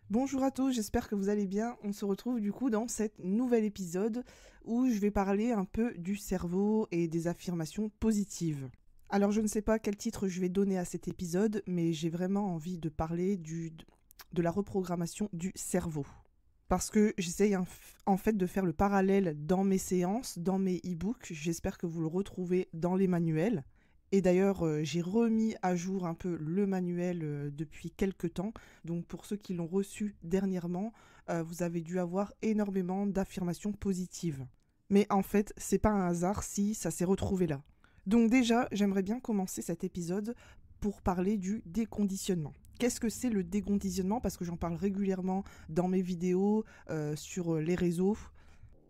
Bonjour à tous, j'espère que vous allez bien. On se retrouve du coup dans cet nouvel épisode où je vais parler un peu du cerveau et des affirmations positives. Alors je ne sais pas quel titre je vais donner à cet épisode, mais j'ai vraiment envie de parler de la reprogrammation du cerveau. Parce que j'essaye en fait de faire le parallèle dans mes séances, dans mes e-books. J'espère que vous le retrouvez dans les manuels. Et d'ailleurs, j'ai remis à jour un peu le manuel depuis quelques temps. Donc pour ceux qui l'ont reçu dernièrement, vous avez dû avoir énormément d'affirmations positives. Mais en fait, c'est pas un hasard si ça s'est retrouvé là. Donc déjà, j'aimerais bien commencer cet épisode pour parler du déconditionnement. Qu'est-ce que c'est le déconditionnement? Parce que j'en parle régulièrement dans mes vidéos, sur les réseaux,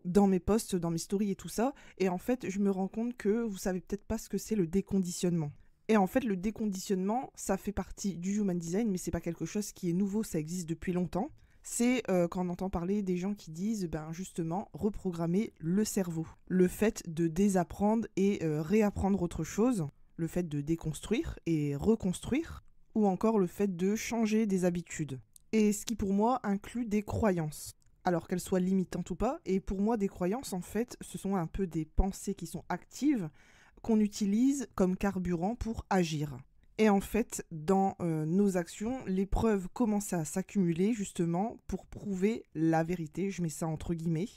dans mes posts, dans mes stories et tout ça. Et en fait, je me rends compte que vous savez peut-être pas ce que c'est le déconditionnement. Et en fait, le déconditionnement, ça fait partie du human design, mais c'est pas quelque chose qui est nouveau, ça existe depuis longtemps. C'est quand on entend parler des gens qui disent, ben justement, reprogrammer le cerveau. Le fait de désapprendre et réapprendre autre chose, le fait de déconstruire et reconstruire, ou encore le fait de changer des habitudes. Et ce qui pour moi inclut des croyances. Alors qu'elles soient limitantes ou pas, et pour moi des croyances en fait, ce sont un peu des pensées qui sont actives, qu'on utilise comme carburant pour agir. Et en fait, dans nos actions, les preuves commencent à s'accumuler justement pour prouver la vérité, je mets ça entre guillemets,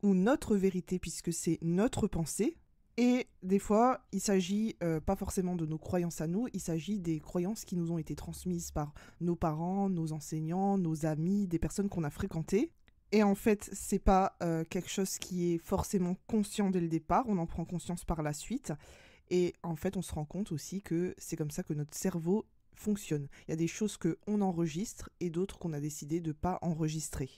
ou notre vérité puisque c'est notre pensée. Et des fois, il s'agit pas forcément de nos croyances à nous, il s'agit des croyances qui nous ont été transmises par nos parents, nos enseignants, nos amis, des personnes qu'on a fréquentées. Et en fait, c'est pas quelque chose qui est forcément conscient dès le départ, on en prend conscience par la suite. Et en fait, on se rend compte aussi que c'est comme ça que notre cerveau fonctionne. Il y a des choses qu'on enregistre et d'autres qu'on a décidé de ne pas enregistrer.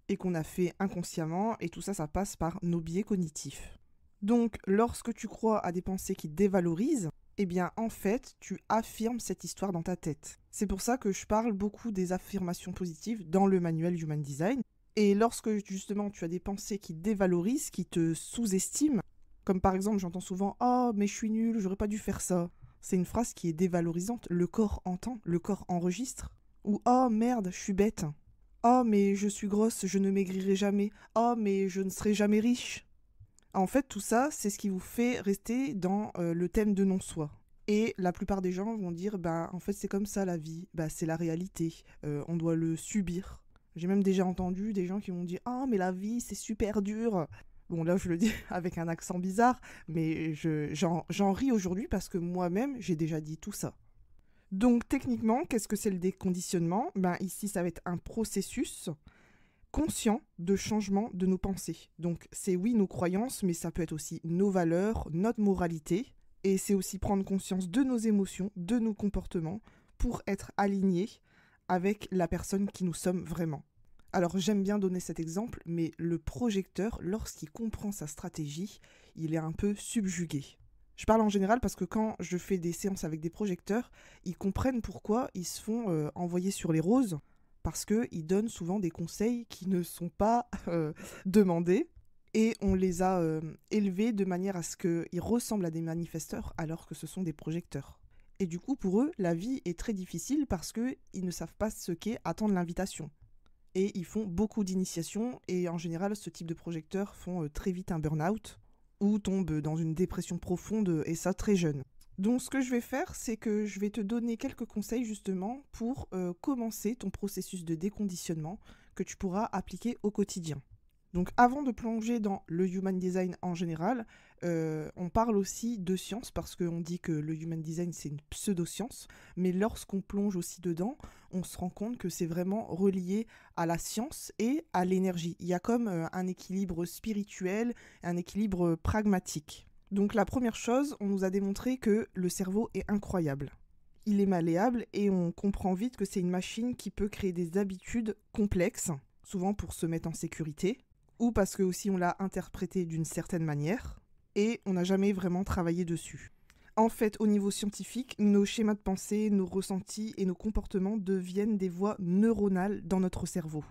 Et qu'on a fait inconsciemment, et tout ça, ça passe par nos biais cognitifs. Donc, lorsque tu crois à des pensées qui te dévalorisent, eh bien, en fait, tu affirmes cette histoire dans ta tête. C'est pour ça que je parle beaucoup des affirmations positives dans le manuel Human Design. Et lorsque, justement, tu as des pensées qui te dévalorisent, qui te sous-estiment, comme par exemple, j'entends souvent « Oh, mais je suis nulle, j'aurais pas dû faire ça ». C'est une phrase qui est dévalorisante. Le corps entend, le corps enregistre. Ou « Oh, merde, je suis bête ». « Oh, mais je suis grosse, je ne maigrirai jamais ». « Oh, mais je ne serai jamais riche ». En fait, tout ça, c'est ce qui vous fait rester dans le thème de non-soi. Et la plupart des gens vont dire, bah, en fait, c'est comme ça la vie, bah, c'est la réalité, on doit le subir. J'ai même déjà entendu des gens qui m'ont dit, ah, mais la vie, c'est super dur. Bon, là, je le dis avec un accent bizarre, mais j'en ris aujourd'hui parce que moi-même, j'ai déjà dit tout ça. Donc, techniquement, qu'est-ce que c'est le déconditionnement? Ben, ici, ça va être un processus conscient de changement de nos pensées. Donc c'est oui nos croyances, mais ça peut être aussi nos valeurs, notre moralité, et c'est aussi prendre conscience de nos émotions, de nos comportements, pour être alignés avec la personne qui nous sommes vraiment. Alors j'aime bien donner cet exemple, mais le projecteur, lorsqu'il comprend sa stratégie, il est un peu subjugué. Je parle en général parce que quand je fais des séances avec des projecteurs, ils comprennent pourquoi ils se font envoyer sur les roses, parce qu'ils donnent souvent des conseils qui ne sont pas demandés, et on les a élevés de manière à ce qu'ils ressemblent à des manifesteurs alors que ce sont des projecteurs. Et du coup, pour eux, la vie est très difficile parce qu'ils ne savent pas ce qu'est attendre l'invitation. Et ils font beaucoup d'initiations, et en général, ce type de projecteurs font très vite un burn-out, ou tombent dans une dépression profonde, et ça très jeune. Donc ce que je vais faire, c'est que je vais te donner quelques conseils justement pour commencer ton processus de déconditionnement que tu pourras appliquer au quotidien. Donc avant de plonger dans le Human Design en général, on parle aussi de science parce qu'on dit que le Human Design c'est une pseudo-science, mais lorsqu'on plonge aussi dedans, on se rend compte que c'est vraiment relié à la science et à l'énergie. Il y a comme un équilibre spirituel, un équilibre pragmatique. Donc la première chose, on nous a démontré que le cerveau est incroyable. Il est malléable et on comprend vite que c'est une machine qui peut créer des habitudes complexes, souvent pour se mettre en sécurité, ou parce que aussi on l'a interprété d'une certaine manière, et on n'a jamais vraiment travaillé dessus. En fait, au niveau scientifique, nos schémas de pensée, nos ressentis et nos comportements deviennent des voies neuronales dans notre cerveau.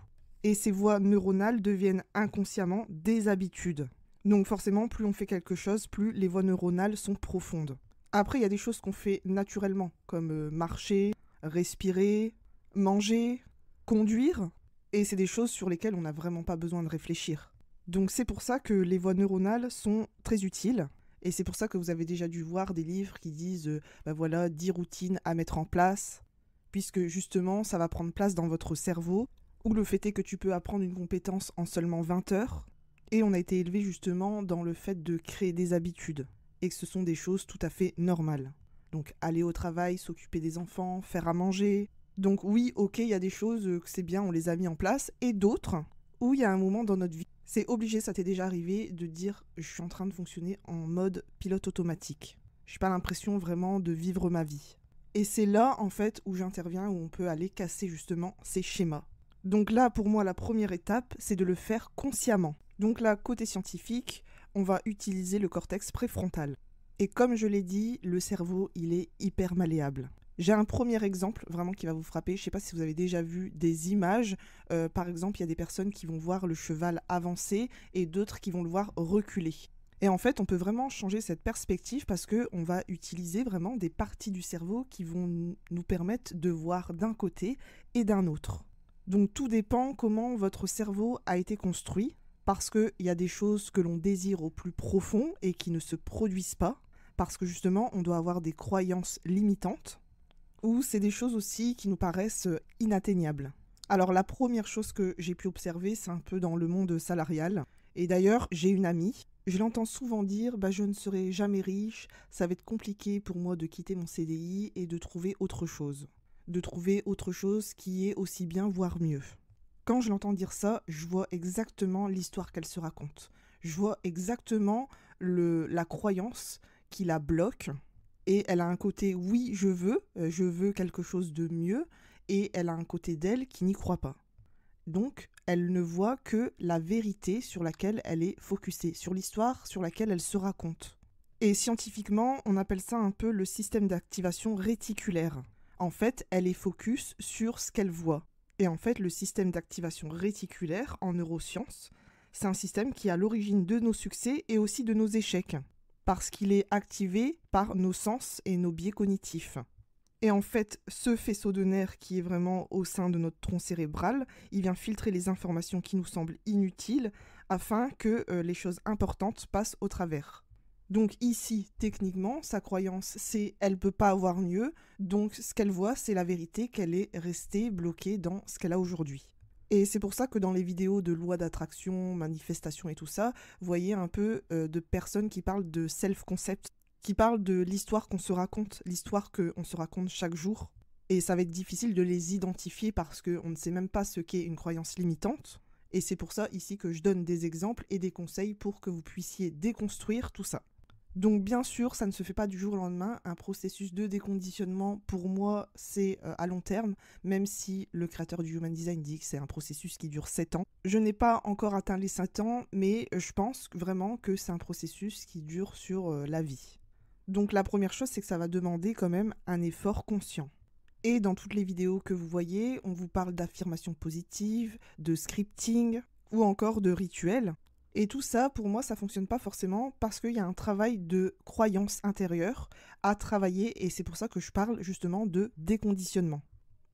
Et ces voies neuronales deviennent inconsciemment des habitudes. Donc forcément, plus on fait quelque chose, plus les voies neuronales sont profondes. Après, il y a des choses qu'on fait naturellement, comme marcher, respirer, manger, conduire. Et c'est des choses sur lesquelles on n'a vraiment pas besoin de réfléchir. Donc c'est pour ça que les voies neuronales sont très utiles. Et c'est pour ça que vous avez déjà dû voir des livres qui disent voilà, 10 routines à mettre en place, puisque justement ça va prendre place dans votre cerveau, ou le fait est que tu peux apprendre une compétence en seulement 20 heures. Et on a été élevé justement dans le fait de créer des habitudes, et que ce sont des choses tout à fait normales. Donc aller au travail, s'occuper des enfants, faire à manger. Donc oui, ok, il y a des choses que c'est bien, on les a mis en place, et d'autres où il y a un moment dans notre vie, c'est obligé, ça t'est déjà arrivé, de dire « je suis en train de fonctionner en mode pilote automatique. J'ai pas l'impression vraiment de vivre ma vie. » Et c'est là, en fait, où j'interviens, où on peut aller casser justement ces schémas. Donc là, pour moi, la première étape, c'est de le faire consciemment. Donc là, côté scientifique, on va utiliser le cortex préfrontal. Et comme je l'ai dit, le cerveau, il est hyper malléable. J'ai un premier exemple vraiment qui va vous frapper. Je ne sais pas si vous avez déjà vu des images. Par exemple, il y a des personnes qui vont voir le cheval avancer et d'autres qui vont le voir reculer. Et en fait, on peut vraiment changer cette perspective parce qu'on va utiliser vraiment des parties du cerveau qui vont nous permettre de voir d'un côté et d'un autre. Donc tout dépend comment votre cerveau a été construit, parce qu'il y a des choses que l'on désire au plus profond et qui ne se produisent pas, parce que justement, on doit avoir des croyances limitantes, ou c'est des choses aussi qui nous paraissent inatteignables. Alors la première chose que j'ai pu observer, c'est un peu dans le monde salarial. Et d'ailleurs, j'ai une amie, je l'entends souvent dire « je ne serai jamais riche, ça va être compliqué pour moi de quitter mon CDI et de trouver autre chose. De trouver autre chose qui est aussi bien, voire mieux. » Quand je l'entends dire ça, je vois exactement l'histoire qu'elle se raconte. Je vois exactement la croyance qui la bloque. Et elle a un côté « oui, je veux quelque chose de mieux », et elle a un côté d'elle qui n'y croit pas. Donc, elle ne voit que la vérité sur laquelle elle est focusée, sur l'histoire sur laquelle elle se raconte. Et scientifiquement, on appelle ça un peu le système d'activation réticulaire. En fait, elle est focus sur ce qu'elle voit. Et en fait, le système d'activation réticulaire, en neurosciences, c'est un système qui est à l'origine de nos succès et aussi de nos échecs, parce qu'il est activé par nos sens et nos biais cognitifs. Et en fait, ce faisceau de nerfs qui est vraiment au sein de notre tronc cérébral, il vient filtrer les informations qui nous semblent inutiles afin que les choses importantes passent au travers. Donc ici, techniquement, sa croyance, c'est « elle ne peut pas avoir mieux », donc ce qu'elle voit, c'est la vérité qu'elle est restée bloquée dans ce qu'elle a aujourd'hui. Et c'est pour ça que dans les vidéos de loi d'attraction, manifestation et tout ça, vous voyez un peu de personnes qui parlent de self-concept, qui parlent de l'histoire qu'on se raconte, l'histoire qu'on se raconte chaque jour. Et ça va être difficile de les identifier parce qu'on ne sait même pas ce qu'est une croyance limitante. Et c'est pour ça ici que je donne des exemples et des conseils pour que vous puissiez déconstruire tout ça. Donc bien sûr, ça ne se fait pas du jour au lendemain. Un processus de déconditionnement, pour moi, c'est à long terme, même si le créateur du Human Design dit que c'est un processus qui dure 7 ans. Je n'ai pas encore atteint les 7 ans, mais je pense vraiment que c'est un processus qui dure sur la vie. Donc la première chose, c'est que ça va demander quand même un effort conscient. Et dans toutes les vidéos que vous voyez, on vous parle d'affirmations positives, de scripting ou encore de rituels. Et tout ça, pour moi, ça ne fonctionne pas forcément parce qu'il y a un travail de croyance intérieure à travailler et c'est pour ça que je parle justement de déconditionnement.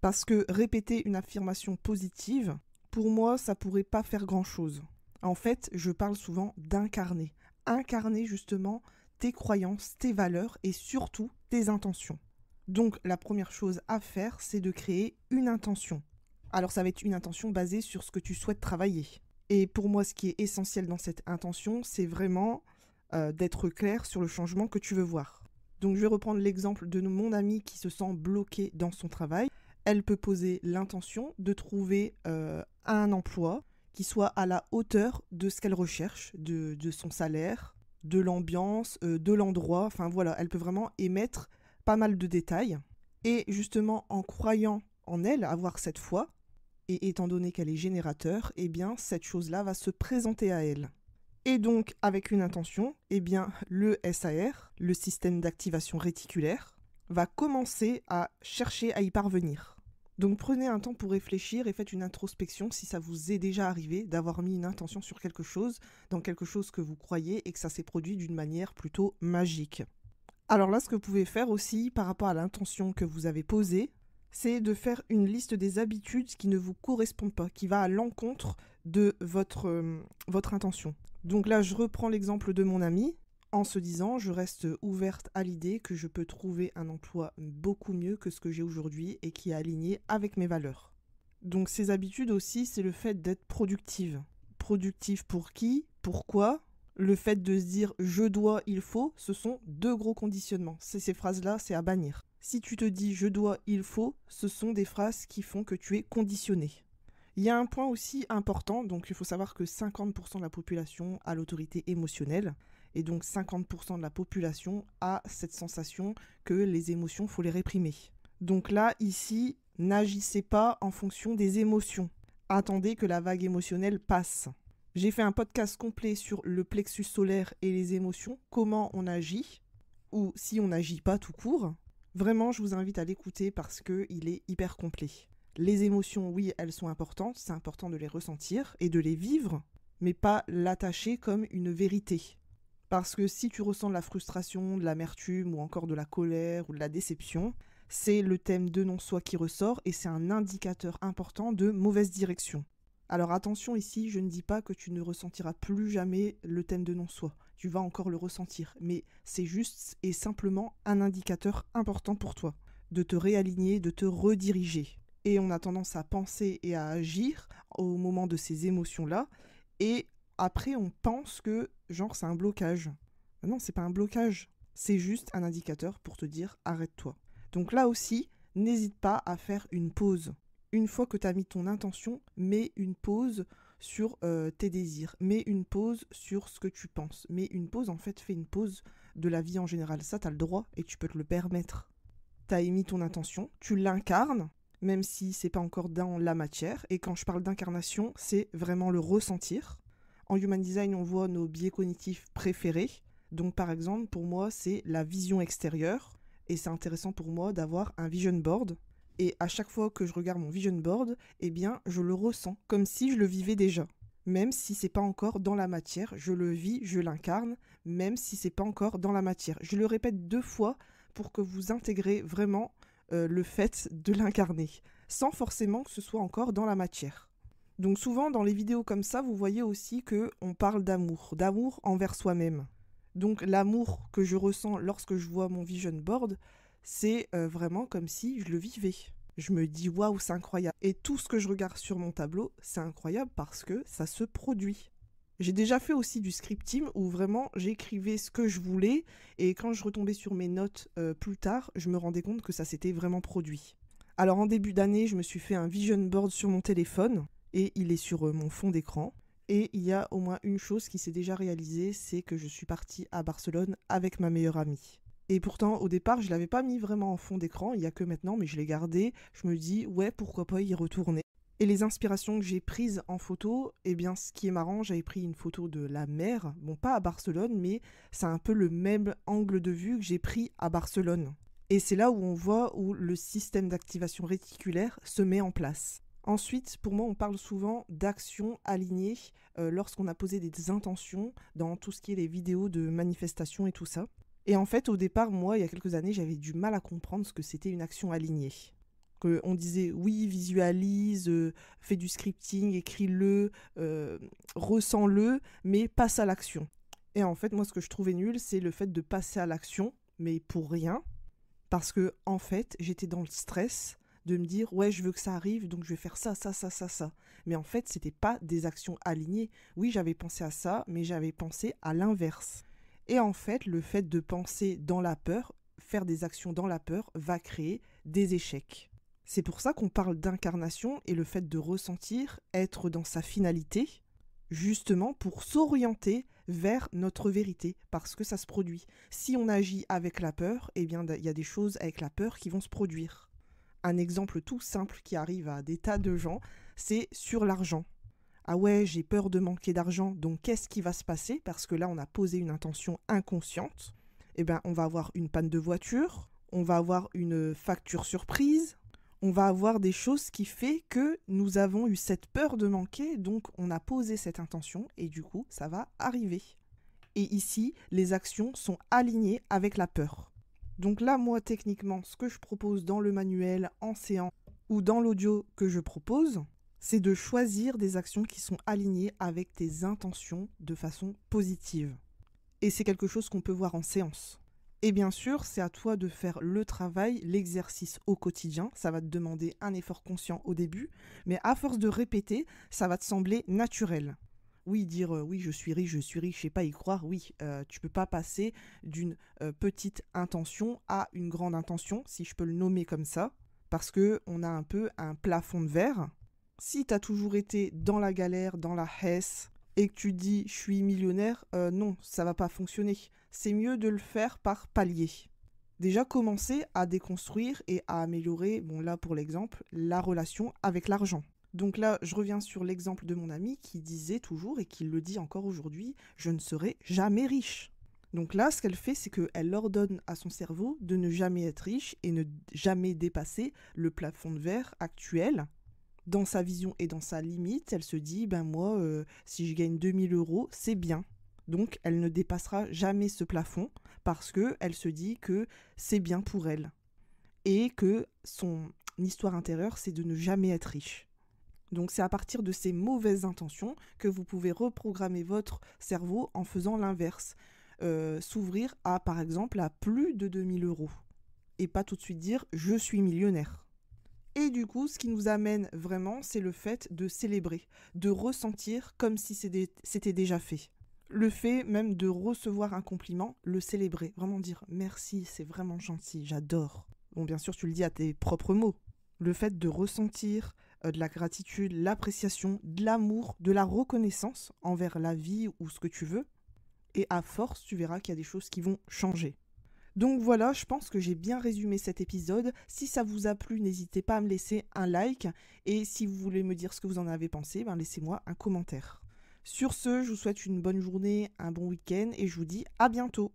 Parce que répéter une affirmation positive, pour moi, ça ne pourrait pas faire grand-chose. En fait, je parle souvent d'incarner. Incarner justement tes croyances, tes valeurs et surtout tes intentions. Donc la première chose à faire, c'est de créer une intention. Alors ça va être une intention basée sur ce que tu souhaites travailler. Et pour moi, ce qui est essentiel dans cette intention, c'est vraiment d'être clair sur le changement que tu veux voir. Donc je vais reprendre l'exemple de mon amie qui se sent bloquée dans son travail. Elle peut poser l'intention de trouver un emploi qui soit à la hauteur de ce qu'elle recherche, de son salaire, de l'ambiance, de l'endroit. Enfin voilà, elle peut vraiment émettre pas mal de détails. Et justement, en croyant en elle, avoir cette foi, et étant donné qu'elle est générateur, eh bien, cette chose-là va se présenter à elle. Et donc, avec une intention, eh bien, le SAR, le système d'activation réticulaire, va commencer à chercher à y parvenir. Donc, prenez un temps pour réfléchir et faites une introspection si ça vous est déjà arrivé d'avoir mis une intention sur quelque chose, dans quelque chose que vous croyez et que ça s'est produit d'une manière plutôt magique. Alors là, ce que vous pouvez faire aussi par rapport à l'intention que vous avez posée, C'est de faire une liste des habitudes qui ne vous correspondent pas, qui va à l'encontre de votre intention. Donc là, je reprends l'exemple de mon ami, en se disant, je reste ouverte à l'idée que je peux trouver un emploi beaucoup mieux que ce que j'ai aujourd'hui et qui est aligné avec mes valeurs. Donc ces habitudes aussi, c'est le fait d'être productive. Productive pour qui? Pourquoi? Le fait de se dire je dois, il faut, ce sont deux gros conditionnements. Ces phrases-là, c'est à bannir. Si tu te dis je dois, il faut, ce sont des phrases qui font que tu es conditionné. Il y a un point aussi important, donc il faut savoir que 50% de la population a l'autorité émotionnelle, et donc 50% de la population a cette sensation que les émotions, faut les réprimer. Donc là, ici, n'agissez pas en fonction des émotions. Attendez que la vague émotionnelle passe. J'ai fait un podcast complet sur le plexus solaire et les émotions, comment on agit, ou si on n'agit pas tout court. Vraiment, je vous invite à l'écouter parce qu'il est hyper complet. Les émotions, oui, elles sont importantes, c'est important de les ressentir et de les vivre, mais pas l'attacher comme une vérité. Parce que si tu ressens de la frustration, de l'amertume ou encore de la colère ou de la déception, c'est le thème de non-soi qui ressort et c'est un indicateur important de mauvaise direction. Alors attention ici, je ne dis pas que tu ne ressentiras plus jamais le thème de non-soi. Tu vas encore le ressentir, mais c'est juste et simplement un indicateur important pour toi, de te réaligner, de te rediriger. Et on a tendance à penser et à agir au moment de ces émotions-là, et après on pense que genre c'est un blocage. Non, c'est pas un blocage, c'est juste un indicateur pour te dire arrête-toi. Donc là aussi, n'hésite pas à faire une pause. Une fois que tu as mis ton intention, mets une pause sur tes désirs, mets une pause sur ce que tu penses, mets une pause, en fait, fais une pause de la vie en général. Ça, tu as le droit et tu peux te le permettre. Tu as émis ton intention, tu l'incarnes, même si c'est pas encore dans la matière. Et quand je parle d'incarnation, c'est vraiment le ressentir. En Human Design, on voit nos biais cognitifs préférés. Donc par exemple, pour moi, c'est la vision extérieure. Et c'est intéressant pour moi d'avoir un vision board. Et à chaque fois que je regarde mon vision board, eh bien, je le ressens comme si je le vivais déjà. Même si c'est pas encore dans la matière, je le vis, je l'incarne, même si c'est pas encore dans la matière. Je le répète 2 fois pour que vous intégrez vraiment le fait de l'incarner, sans forcément que ce soit encore dans la matière. Donc souvent dans les vidéos comme ça, vous voyez aussi qu'on parle d'amour envers soi-même. Donc l'amour que je ressens lorsque je vois mon vision board, c'est vraiment comme si je le vivais. Je me dis waouh, c'est incroyable. Et tout ce que je regarde sur mon tableau, c'est incroyable parce que ça se produit. J'ai déjà fait aussi du scripting où vraiment j'écrivais ce que je voulais et quand je retombais sur mes notes plus tard, je me rendais compte que ça s'était vraiment produit. Alors en début d'année, je me suis fait un vision board sur mon téléphone et il est sur mon fond d'écran. Et il y a au moins une chose qui s'est déjà réalisée, c'est que je suis partie à Barcelone avec ma meilleure amie. Et pourtant, au départ, je ne l'avais pas mis vraiment en fond d'écran, il n'y a que maintenant, mais je l'ai gardé. Je me dis, ouais, pourquoi pas y retourner. Et les inspirations que j'ai prises en photo, eh bien, ce qui est marrant, j'avais pris une photo de la mer. Bon, pas à Barcelone, mais c'est un peu le même angle de vue que j'ai pris à Barcelone. Et c'est là où on voit où le système d'activation réticulaire se met en place. Ensuite, pour moi, on parle souvent d'actions alignées lorsqu'on a posé des intentions dans tout ce qui est les vidéos de manifestation et tout ça. Et en fait, au départ, moi, il y a quelques années, j'avais du mal à comprendre ce que c'était une action alignée. On disait, oui, visualise, fais du scripting, écris-le, ressens-le, mais passe à l'action. Et en fait, moi, ce que je trouvais nul, c'est le fait de passer à l'action, mais pour rien. Parce que, en fait, j'étais dans le stress de me dire, ouais, je veux que ça arrive, donc je vais faire ça. Mais en fait, c'était pas des actions alignées. Oui, j'avais pensé à ça, mais j'avais pensé à l'inverse. Et en fait, le fait de penser dans la peur, faire des actions dans la peur, va créer des échecs. C'est pour ça qu'on parle d'incarnation et le fait de ressentir, être dans sa finalité, justement pour s'orienter vers notre vérité, parce que ça se produit. Si on agit avec la peur, eh bien, il y a des choses avec la peur qui vont se produire. Un exemple tout simple qui arrive à des tas de gens, c'est sur l'argent. Ah ouais, j'ai peur de manquer d'argent, donc qu'est-ce qui va se passer? Parce que là, on a posé une intention inconsciente. Eh bien, on va avoir une panne de voiture, on va avoir une facture surprise, on va avoir des choses qui font que nous avons eu cette peur de manquer, donc on a posé cette intention et du coup, ça va arriver. Et ici, les actions sont alignées avec la peur. Donc là, moi, techniquement, ce que je propose dans le manuel, en séance ou dans l'audio que je propose, c'est de choisir des actions qui sont alignées avec tes intentions de façon positive. Et c'est quelque chose qu'on peut voir en séance. Et bien sûr, c'est à toi de faire le travail, l'exercice au quotidien. Ça va te demander un effort conscient au début, mais à force de répéter, ça va te sembler naturel. Oui, dire oui, je suis riche, je sais pas y croire, oui, tu peux pas passer d'une petite intention à une grande intention, si je peux le nommer comme ça, parce que on a un peu un plafond de verre. Si tu as toujours été dans la galère, dans la hesse, et que tu dis je suis millionnaire, non, ça va pas fonctionner. C'est mieux de le faire par palier. Déjà commencer à déconstruire et à améliorer, bon là pour l'exemple, la relation avec l'argent. Donc là, je reviens sur l'exemple de mon ami qui disait toujours, et qui le dit encore aujourd'hui, je ne serai jamais riche. Donc là, ce qu'elle fait, c'est qu'elle ordonne à son cerveau de ne jamais être riche et ne jamais dépasser le plafond de verre actuel. Dans sa vision et dans sa limite, elle se dit, ben moi, si je gagne 2000 euros, c'est bien. Donc elle ne dépassera jamais ce plafond parce qu'elle se dit que c'est bien pour elle. Et que son histoire intérieure, c'est de ne jamais être riche. Donc c'est à partir de ces mauvaises intentions que vous pouvez reprogrammer votre cerveau en faisant l'inverse. S'ouvrir à, par exemple, à plus de 2000 euros. Et pas tout de suite dire « je suis millionnaire ». Et du coup, ce qui nous amène vraiment, c'est le fait de célébrer, de ressentir comme si c'était déjà fait. Le fait même de recevoir un compliment, le célébrer, vraiment dire « merci, c'est vraiment gentil, j'adore ». Bon, bien sûr, tu le dis à tes propres mots. Le fait de ressentir de la gratitude, l'appréciation, de l'amour, de la reconnaissance envers la vie ou ce que tu veux. Et à force, tu verras qu'il y a des choses qui vont changer. Donc voilà, je pense que j'ai bien résumé cet épisode. Si ça vous a plu, n'hésitez pas à me laisser un like. Et si vous voulez me dire ce que vous en avez pensé, laissez-moi un commentaire. Sur ce, je vous souhaite une bonne journée, un bon week-end et je vous dis à bientôt.